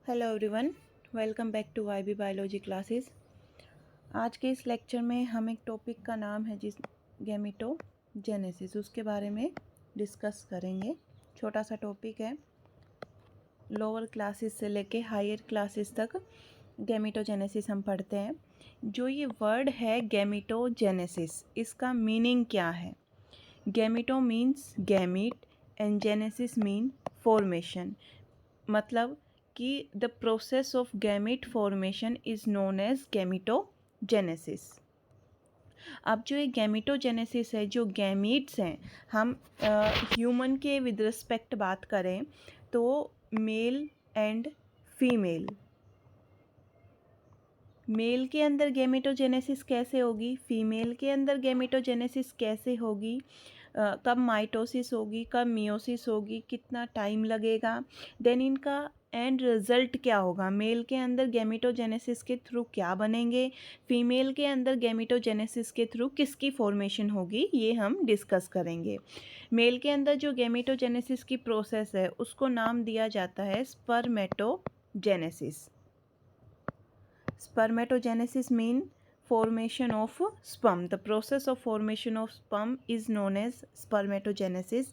Hello everyone, welcome back to YB biology classes. आज के इस लेक्चर में हम एक टॉपिक का नाम है जिस गैमेटोजेनेसिस, उसके बारे में डिस्कस करेंगे। छोटा सा टॉपिक है, लोअर क्लासेस से लेके हायर क्लासेस तक गैमेटोजेनेसिस हम पढ़ते हैं। जो ये वर्ड है गैमेटोजेनेसिस, इसका मीनिंग क्या है? Gameto means gamete and genesis mean formation. मतलब कि the process of gamete formation is known as gametogenesis. अब जो ये गैमेटोजेनेसिस है, जो गैमीट्स हैं, हम ह्यूमन के विद रिस्पेक्ट बात करें तो मेल एंड फीमेल, मेल के अंदर गैमेटोजेनेसिस कैसे होगी, फीमेल के अंदर गैमेटोजेनेसिस कैसे होगी, कब माइटोसिस होगी, कब मियोसिस होगी, कितना टाइम लगेगा, देन इनका एंड रिजल्ट क्या होगा, मेल के अंदर गैमेटोजेनेसिस के थ्रू क्या बनेंगे, फीमेल के अंदर गैमेटोजेनेसिस के थ्रू किसकी फॉर्मेशन होगी, ये हम डिस्कस करेंगे। मेल के अंदर जो गैमेटोजेनेसिस की प्रोसेस है उसको नाम दिया जाता है spermatogenesis. Spermatogenesis mean formation of sperm. The process of formation of sperm is known as spermatogenesis.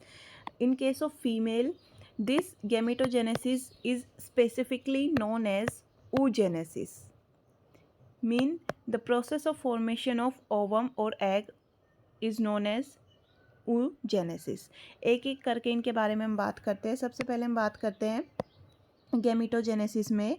In case of female, this gametogenesis is specifically known as oogenesis. Mean the process of formation of ovum or egg is known as oogenesis. एक एक करके इनके बारे में हम बात करते हैं। सबसे पहले हम बात करते हैं गैमेटोजेनेसिस में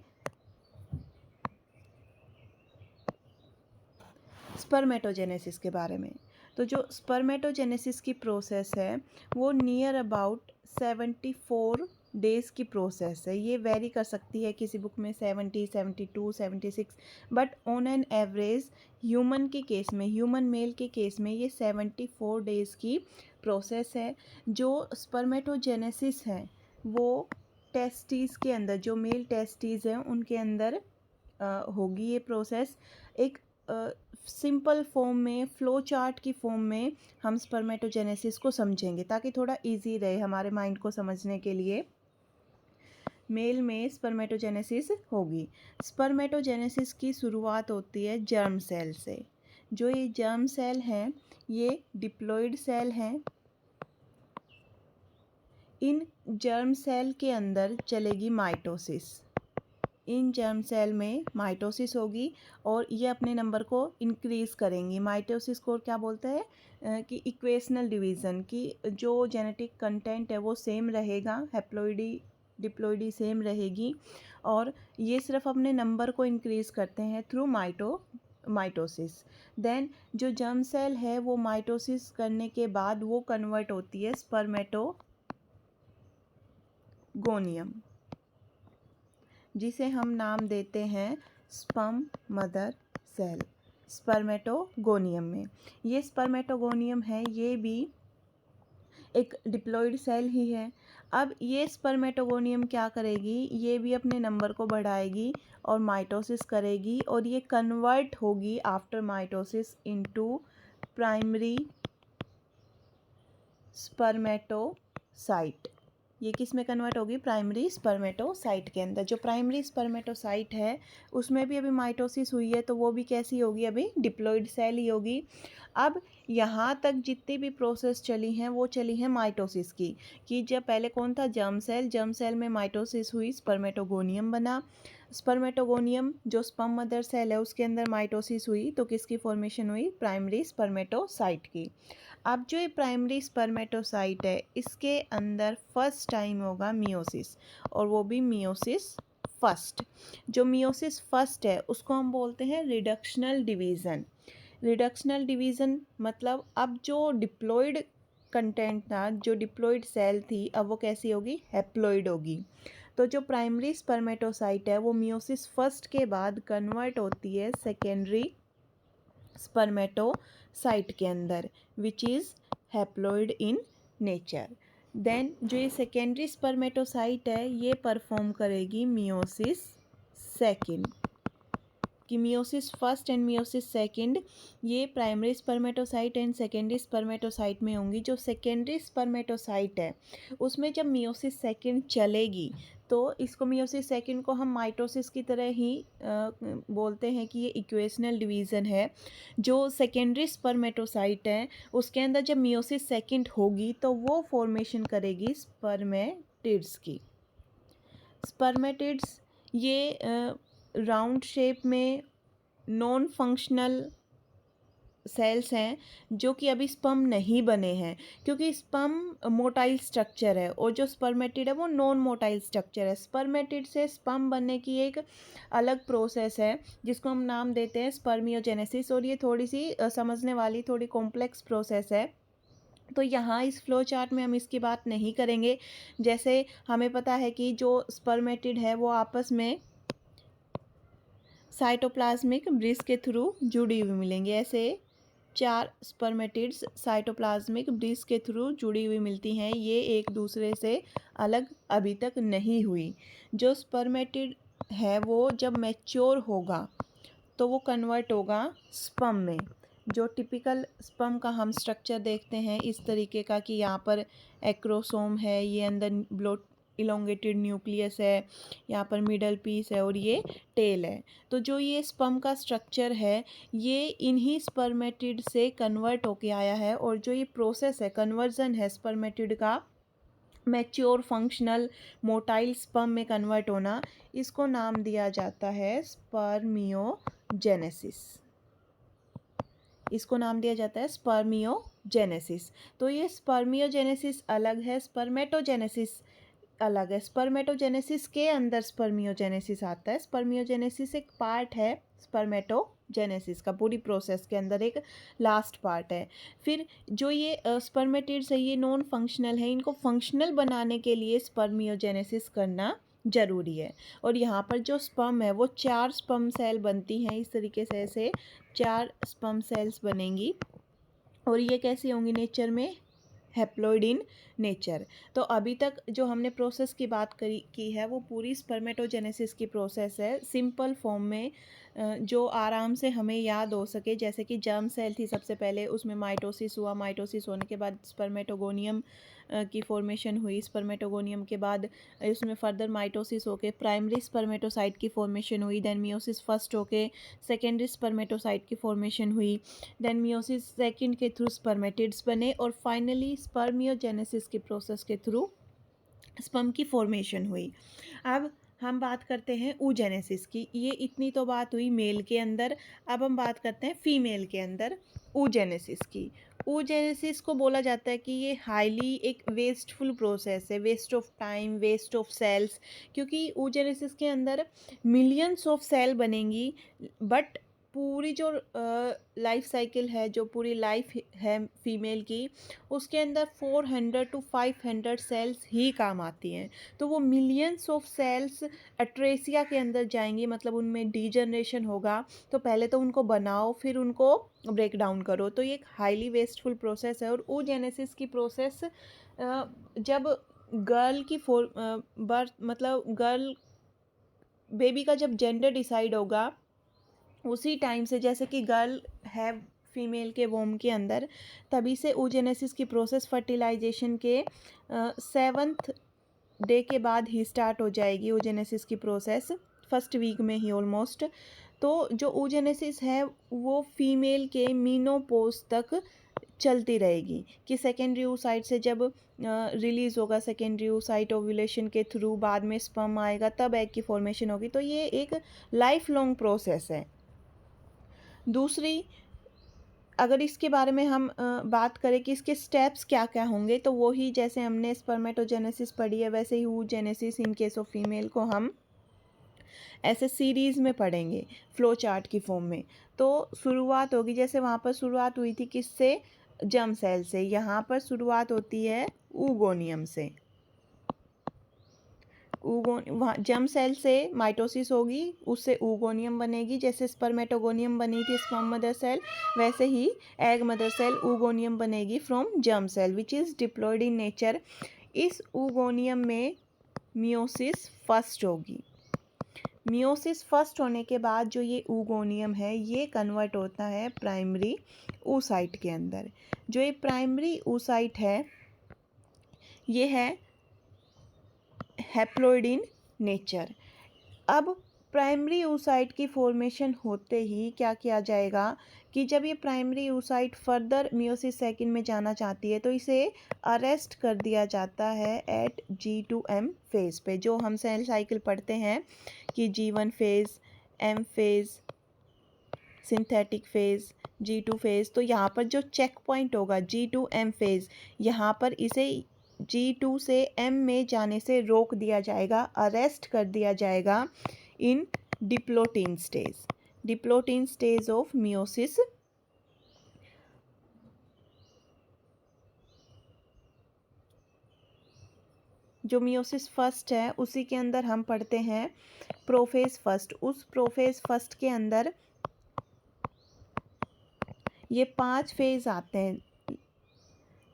स्पर्मेटोजेनेसिस के बारे में। तो जो स्पर्मेटोजेनेसिस की प्रोसेस है वो नियर अबाउट 74 डेज़ की प्रोसेस है। ये वेरी कर सकती है, किसी बुक में 70, 72, 76, but on an average human के केस में, ह्यूमन मेल के केस में ये 74 डेज़ की प्रोसेस है। जो स्पर्मेटोजेनेसिस है वो टेस्टिस के अंदर, जो मेल टेस्टिस हैं उनके अंदर होगी ये प्रोसेस। एक सिंपल फॉर्म में, फ्लो चार्ट की फॉर्म में हम स्पर्मेटोजेनेसिस को समझेंगे ताकि थोड़ा इजी रहे हमारे माइंड को समझने के लिए। मेल में स्पर्मेटोजेनेसिस होगी। स्पर्मेटोजेनेसिस की शुरुआत होती है जर्म सेल से। जो ये जर्म सेल हैं ये डिप्लॉइड सेल हैं। इन जर्म सेल के अंदर चलेगी माइटोसिस। इन जर्म सेल में माइटोसिस होगी और ये अपने नंबर को इंक्रीज़ करेंगी। माइटोसिस को क्या बोलते हैं कि इक्वेशनल डिवीज़न, की जो जेनेटिक कंटेंट है वो सेम रहेगा, हैप्लॉइडी डिप्लॉइडी सेम रहेगी और ये सिर्फ अपने नंबर को इंक्रीज़ करते हैं थ्रू माइटोसिस। देन जो जर्म सेल है वो माइटोसिस करने के बाद वो कन्वर्ट होती है स्पर्मेटोगोनियम, जिसे हम नाम देते हैं स्पर्म मदर सेल। स्पर्मेटोगोनियम में ये स्पर्मेटोगोनियम है, ये भी एक डिप्लॉइड सेल ही है। अब ये स्पर्मेटोगोनियम क्या करेगी, ये भी अपने नंबर को बढ़ाएगी और माइटोसिस करेगी और ये कन्वर्ट होगी after mitosis into primary spermatocyte. ये किस में कन्वर्ट होगी? प्राइमरी स्पर्मेटोसाइट के अंदर। जो प्राइमरी स्पर्मेटोसाइट है उसमें भी अभी माइटोसिस हुई है तो वो भी कैसी होगी? अभी डिप्लॉइड सेल ही होगी। अब यहाँ तक जितनी भी प्रोसेस चली हैं वो चली हैं माइटोसिस की, कि जब पहले कौन था? Germ cell. जर्म सेल में माइटोसिस हुई, स्पर्मेटोगोनियम बना। स्पर्मेटोगोनियम जो स्पर्म मदर सेल है उसके अंदर माइटोसिस हुई तो किसकी फॉर्मेशन हुई? प्राइमरी स्पर्मेटोसाइट की। अब जो ये प्राइमरी स्पर्मेटोसाइट है इसके अंदर फर्स्ट टाइम होगा मियोसिस, और वो भी मियोसिस फर्स्ट। जो मियोसिस फर्स्ट है उसको हम बोलते हैं रिडक्शनल डिवीज़न। रिडक्शनल डिवीज़न मतलब अब जो डिप्लॉइड कंटेंट था, जो डिप्लॉइड सेल थी, अब वो कैसी होगी? हैप्लॉइड होगी। तो जो प्राइमरी स्पर्मेटोसाइट है वो मियोसिस फर्स्ट के बाद कन्वर्ट होती है सेकेंडरी स्पर्मेटोसाइट के अंदर, which is haploid in nature. Then जो ये सेकेंडरी स्पर्मेटोसाइट है ये परफॉर्म करेगी मियोसिस सेकेंड। कि meiosis first and meiosis second ये primary spermatocyte and secondary spermatocyte में होंगी। जो सेकेंडरी स्पर्मेटोसाइट है उसमें जब मियोसिस सेकंड चलेगी तो इसको मियोसिस सेकंड को हम माइटोसिस की तरह ही बोलते हैं कि ये इक्वेशनल डिवीज़न है। जो सेकेंडरी स्पर्मेटोसाइट है उसके अंदर जब मियोसिस सेकंड होगी तो वो फॉर्मेशन करेगी स्पर्मेटिड्स की। स्पर्मेटिड्स ये राउंड शेप में नॉन फंक्शनल सेल्स हैं जो कि अभी स्पर्म नहीं बने हैं, क्योंकि स्पर्म मोटाइल स्ट्रक्चर है और जो स्पर्मेटिड है वो नॉन मोटाइल स्ट्रक्चर है। स्पर्मेटिड से स्पर्म बनने की एक अलग प्रोसेस है जिसको हम नाम देते हैं स्पर्मियोजेनेसिस, और ये थोड़ी सी समझने वाली थोड़ी कॉम्प्लेक्स प्रोसेस है। तो यहाँ इस फ्लो चार्ट में हम इसकी बात नहीं करेंगे। जैसे हमें पता है कि जो स्पर्मेटिड है वो आपस में साइटोप्लाज्मिक ब्रिज के थ्रू जुड़ी हुई मिलेंगे। ऐसे 4 स्पर्मेटिड्स साइटोप्लाज्मिक ब्रिज के थ्रू जुड़ी हुई मिलती हैं। ये एक दूसरे से अलग अभी तक नहीं हुई। जो स्पर्मेटिड है वो जब मैच्योर होगा तो वो कन्वर्ट होगा स्पर्म में। जो टिपिकल स्पर्म का हम स्ट्रक्चर देखते हैं इस तरीके का कि यहाँ पर एक्रोसोम है, ये अंदर ब्लोट इलोंगेटेड न्यूक्लियस है, यहाँ पर मिडल पीस है और ये टेल है। तो जो ये स्पर्म का स्ट्रक्चर है ये इन्हीं स्पर्मेटिड से कन्वर्ट होके आया है, और जो ये प्रोसेस है कन्वर्जन है स्पर्मेटिड का मैच्योर फंक्शनल मोटाइल स्पर्म में कन्वर्ट होना, इसको नाम दिया जाता है स्पर्मियोजेनेसिस। इसको नाम दिया जाता है स्पर्मियोजेनेसिस। तो ये स्पर्मियोजेनेसिस अलग है, स्पर्मेटोजेनेसिस अलग है। स्पर्मेटोजेनेसिस के अंदर स्पर्मियोजेनेसिस आता है। स्पर्मियोजेनेसिस एक पार्ट है स्पर्मेटोजेनेसिस का, पूरी प्रोसेस के अंदर एक लास्ट पार्ट है। फिर जो ये स्पर्मेटिड्स है ये नॉन फंक्शनल है, इनको फंक्शनल बनाने के लिए स्पर्मियोजेनेसिस करना ज़रूरी है। और यहाँ पर जो स्पर्म है वो 4 स्पर्म सेल बनती हैं। इस तरीके से ऐसे 4 स्पर्म सेल्स बनेंगी, और ये कैसी होंगी नेचर में, हैप्लॉइड इन नेचर। तो अभी तक जो हमने प्रोसेस की बात की है वो पूरी स्पर्मेटोजेनेसिस की प्रोसेस है, सिंपल फॉर्म में जो आराम से हमें याद हो सके। जैसे कि जर्म सेल थी सबसे पहले, उसमें माइटोसिस हुआ, माइटोसिस होने के बाद स्पर्मेटोगोनियम की फॉर्मेशन हुई, स्पर्मेटोगोनियम के बाद उसमें फर्दर माइटोसिस होके प्राइमरी स्पर्मेटोसाइट की फॉर्मेशन हुई, देन मियोसिस फर्स्ट होके सेकेंडरी स्पर्मेटोसाइट की फॉर्मेशन हुई, देन मियोसिस सेकंड के थ्रू स्पर्मेटिड्स बने, और फाइनली स्पर्मियोजेनेसिस के प्रोसेस के थ्रू स्पर्म की फॉर्मेशन हुई। अब हम बात करते हैं oogenesis की। ये इतनी तो बात हुई मेल के अंदर। अब हम बात करते हैं फीमेल के अंदर oogenesis की। oogenesis को बोला जाता है कि ये हाईली एक वेस्टफुल प्रोसेस है, waste of time, waste of cells, क्योंकि oogenesis के अंदर मिलियंस ऑफ सेल बनेंगी, बट पूरी जो लाइफ साइकिल है, जो पूरी लाइफ है फीमेल की, उसके अंदर 400 to 500 सेल्स ही काम आती हैं। तो वो मिलियंस ऑफ सेल्स अट्रेसिया के अंदर जाएंगी, मतलब उनमें डीजनरेशन होगा। तो पहले तो उनको बनाओ फिर उनको ब्रेक डाउन करो, तो ये एक हाईली वेस्टफुल प्रोसेस है। और oogenesis की प्रोसेस जब गर्ल की बर्थ, मतलब गर्ल बेबी का जब जेंडर डिसाइड होगा उसी टाइम से, जैसे कि गर्ल है फीमेल के वोम के अंदर, तभी से oogenesis की प्रोसेस फर्टिलाइजेशन के 7th डे के बाद ही स्टार्ट हो जाएगी। oogenesis की प्रोसेस फर्स्ट वीक में ही ऑलमोस्ट। तो जो oogenesis है वो फीमेल के मीनोपोज तक चलती रहेगी, कि सेकेंडरी oocyte से जब रिलीज़ होगा, सेकेंडरी oocyte ओव्यूलेशन के थ्रू बाद में स्पर्म आएगा, तब एग की फॉर्मेशन होगी। तो ये एक लाइफ लॉन्ग प्रोसेस है। दूसरी, अगर इसके बारे में हम बात करें कि इसके स्टेप्स क्या क्या होंगे, तो वो ही जैसे हमने स्पर्मेटोजेनेसिस पढ़ी है वैसे ही oogenesis in case of female को हम ऐसे सीरीज़ में पढ़ेंगे फ्लो चार्ट की फॉर्म में। तो शुरुआत होगी, जैसे वहाँ पर शुरुआत हुई थी किससे, जर्म सेल से, यहाँ पर शुरुआत होती है oogoनियम से। वहाँ जर्म सेल से माइटोसिस होगी, उससे oogoनियम बनेगी। जैसे स्पर्मेटोगोनियम बनी थी स्पर्म मदर सेल, वैसे ही एग मदर सेल oogoनियम बनेगी from germ cell which is diploid in nature. इस oogoनियम में मियोसिस फर्स्ट होगी। मियोसिस फर्स्ट होने के बाद जो ये oogoनियम है ये कन्वर्ट होता है प्राइमरी oocyte के अंदर। जो ये प्राइमरी oocyte है ये है हैप्लॉइड इन नेचर। अब प्राइमरी oocyte की फॉर्मेशन होते ही क्या किया जाएगा कि जब ये primary oocyte further meiosis second में जाना चाहती है तो इसे अरेस्ट कर दिया जाता है एट G2M फेज़ पे। जो हम सेल साइकिल पढ़ते हैं कि G1 phase, M phase, synthetic phase, G2 phase, तो यहाँ पर जो चेक पॉइंट होगा G2M फेज़, यहाँ पर इसे G2 से M में जाने से रोक दिया जाएगा, अरेस्ट कर दिया जाएगा in diplotene stage. Diplotene stage of meiosis. जो मियोसिस फर्स्ट है उसी के अंदर हम पढ़ते हैं प्रोफेज फर्स्ट। उस प्रोफेज फर्स्ट के अंदर ये 5 फेज आते हैं,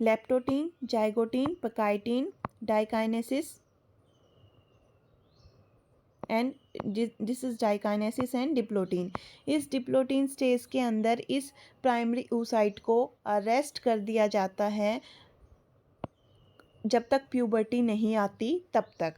leptotene, zygotene, pachytene, diakinesis and this is diakinesis and diplotene. इस डिप्लोटीन स्टेज के अंदर इस प्राइमरी oocyte को अरेस्ट कर दिया जाता है जब तक प्यूबर्टी नहीं आती तब तक।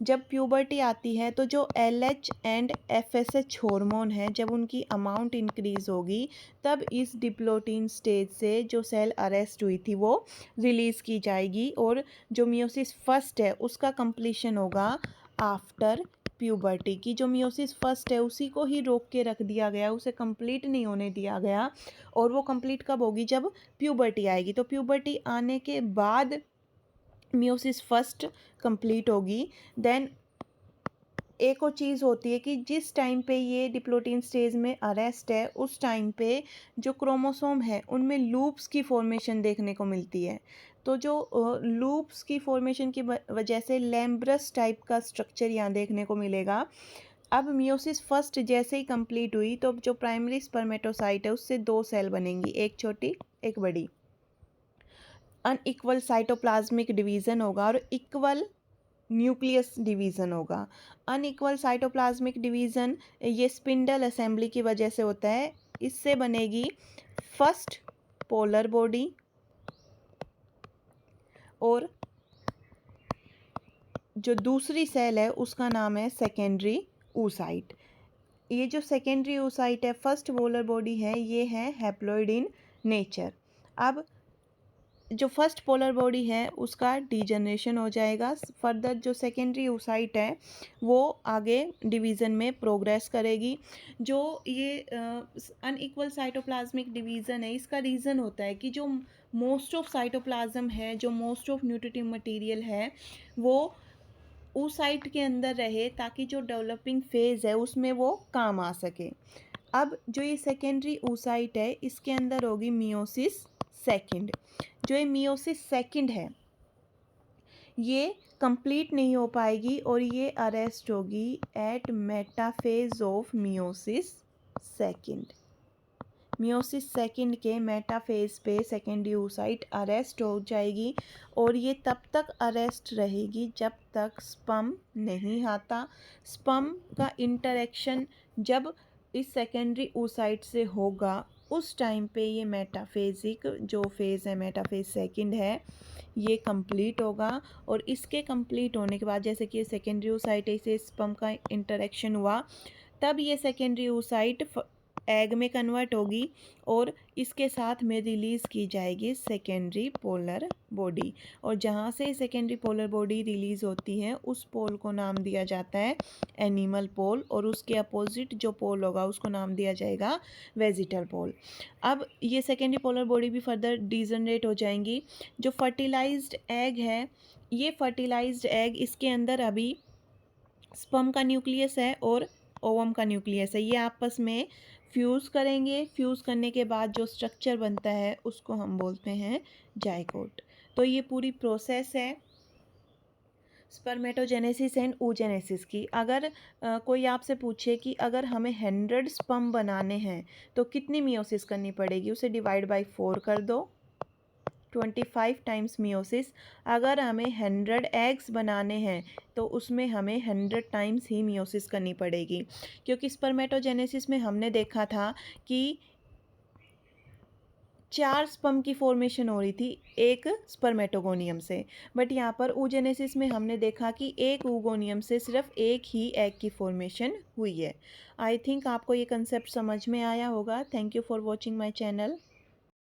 जब प्यूबर्टी आती है तो जो LH एंड FSH हार्मोन है जब उनकी अमाउंट इंक्रीज़ होगी तब इस डिप्लोटीन स्टेज से जो सेल अरेस्ट हुई थी वो रिलीज़ की जाएगी और जो मियोसिस फर्स्ट है उसका कंप्लीशन होगा आफ्टर प्यूबर्टी। की जो मियोसिस फर्स्ट है उसी को ही रोक के रख दिया गया, उसे कंप्लीट नहीं होने दिया गया। और वो कंप्लीट कब होगी? जब प्यूबर्टी आएगी। तो प्यूबर्टी आने के बाद मियोसिस फर्स्ट कंप्लीट होगी। देन एक और चीज़ होती है कि जिस टाइम पे ये डिप्लोटीन स्टेज में अरेस्ट है उस टाइम पे जो क्रोमोसोम है उनमें लूप्स की फॉर्मेशन देखने को मिलती है। तो जो लूप्स की फॉर्मेशन की वजह से लैम्ब्रस टाइप का स्ट्रक्चर यहाँ देखने को मिलेगा। अब मियोसिस फर्स्ट जैसे ही कंप्लीट हुई तो जो प्राइमरी स्पर्मेटोसाइट है उससे 2 सेल बनेंगी, एक छोटी एक बड़ी। अनइक्वल साइटोप्लाज्मिक डिवीज़न होगा और इक्वल न्यूक्लियस डिवीज़न होगा। अनइक्वल साइटोप्लाज्मिक डिवीज़न ये स्पिंडल असेंबली की वजह से होता है। इससे बनेगी फर्स्ट पोलर बॉडी और जो दूसरी सेल है उसका नाम है सेकेंडरी oocyte। ये जो सेकेंडरी oocyte है फर्स्ट पोलर बॉडी है ये है हैप्लॉइड इन नेचर। अब जो फर्स्ट पोलर बॉडी है उसका डीजनरेशन हो जाएगा। फर्दर जो सेकेंडरी oocyte है वो आगे डिवीज़न में प्रोग्रेस करेगी। जो ये अनइक्वल साइटोप्लाज्मिक डिवीज़न है इसका रीज़न होता है कि जो मोस्ट ऑफ साइटोप्लाज्म है, जो मोस्ट ऑफ न्यूट्रिटिव मटेरियल है वो oocyte के अंदर रहे ताकि जो डेवलपिंग फेज़ है उसमें वो काम आ सके। अब जो ये सेकेंडरी oocyte है इसके अंदर होगी मियोसिस सेकंड। जो ये मियोसिस सेकंड है ये कंप्लीट नहीं हो पाएगी और ये अरेस्ट होगी at metaphase of meiosis second. Meiosis second के मेटाफेज पे सेकेंडरी oocyte अरेस्ट हो जाएगी और ये तब तक अरेस्ट रहेगी जब तक स्पर्म नहीं आता। स्पर्म का इंटरेक्शन जब इस सेकेंडरी oocyte से होगा उस टाइम पे ये मेटाफेजिक जो फेज़ है मेटाफेज सेकंड है ये कंप्लीट होगा। और इसके कंप्लीट होने के बाद जैसे कि ये सेकेंडरी oocyte से स्पर्म का इंटरेक्शन हुआ तब ये सेकेंडरी oocyte एग में कन्वर्ट होगी और इसके साथ में रिलीज़ की जाएगी सेकेंडरी पोलर बॉडी। और जहाँ से सेकेंडरी पोलर बॉडी रिलीज़ होती है उस पोल को नाम दिया जाता है एनिमल पोल और उसके अपोजिट जो पोल होगा उसको नाम दिया जाएगा वेजिटल पोल। अब ये सेकेंडरी पोलर बॉडी भी फर्दर डिजनरेट हो जाएंगी। जो फर्टिलाइज्ड एग है ये फर्टिलाइज्ड एग इसके अंदर अभी स्पर्म का न्यूक्लियस है और ओवम का न्यूक्लियस है, ये आपस में फ्यूज़ करेंगे। फ्यूज़ करने के बाद जो स्ट्रक्चर बनता है उसको हम बोलते हैं जाइगोट। तो ये पूरी प्रोसेस है स्पर्मेटोजेनेसिस एंड oogenesis की। अगर कोई आपसे पूछे कि अगर हमें 100 स्पर्म बनाने हैं तो कितनी मियोसिस करनी पड़ेगी, उसे डिवाइड बाय 4 कर दो, 25 टाइम्स मियोसिस। अगर हमें 100 एग्स बनाने हैं तो उसमें हमें 100 टाइम्स ही मियोसिस करनी पड़ेगी, क्योंकि स्पर्मेटोजेनेसिस में हमने देखा था कि 4 स्पर्म की फॉर्मेशन हो रही थी एक स्पर्मेटोगोनियम से, बट यहाँ पर oogenesis में हमने देखा कि एक oogoनियम से सिर्फ एक ही एग की फॉर्मेशन हुई है। आई थिंक आपको ये कंसेप्ट समझ में आया होगा। Thank you for watching my channel.